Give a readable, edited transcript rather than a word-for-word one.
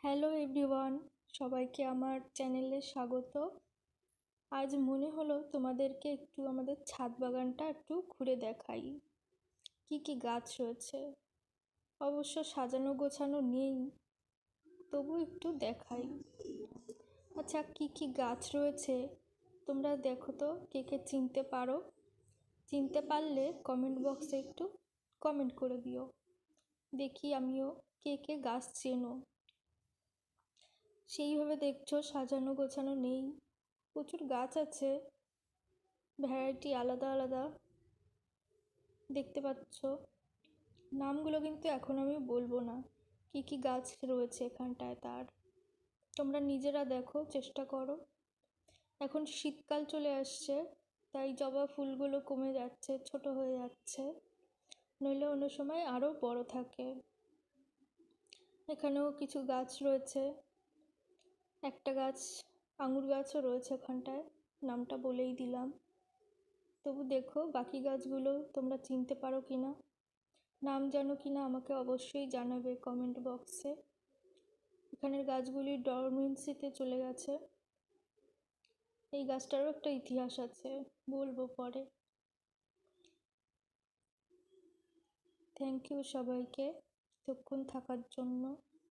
Hello everyone, সবাইকে আমার চ্যানেলে স্বাগত। আজ মনে হলো তোমাদেরকে একটু আমাদের ছাদ বাগানটা একটু ঘুরে দেখাই। কি কি গাছ রয়েছে, অবশ্য সাজানো গোছানো নেই, তবু একটু দেখাই। আচ্ছা, কি কি গাছ রয়েছে তোমরা দেখো তো, কে কে চিনতে পারো? চিনতে পারলে কমেন্ট বক্সে একটু কমেন্ট করে দিও, দেখি আমিও কে কে গাছ চেনো। সেইভাবে দেখছো সাজানো গোছানো নেই, প্রচুর গাছ আছে, ভ্যারাইটি আলাদা আলাদা দেখতে পাচ্ছ। নামগুলো কিন্তু এখন আমি বলবো না, কি কি গাছ রয়েছে এখানটায় তার তোমরা নিজেরা দেখো, চেষ্টা করো। এখন শীতকাল চলে আসছে, তাই জবা ফুলগুলো কমে যাচ্ছে, ছোট হয়ে যাচ্ছে, নইলে অন্য সময় আরও বড় থাকে। এখানেও কিছু গাছ রয়েছে, একটা গাছ আঙুর গাছও রয়েছে এখানটায়, নামটা বলেই দিলাম। তবু দেখো বাকি গাছগুলো তোমরা চিনতে পারো কি না, নাম জানো কি না আমাকে অবশ্যই জানাবে কমেন্ট বক্সে। এখানের গাছগুলি ডরমেন্সিতে চলে গেছে, এই গাছটারও একটা ইতিহাস আছে, বলবো পরে। থ্যাংক ইউ সবাইকে এতক্ষণ থাকার জন্য।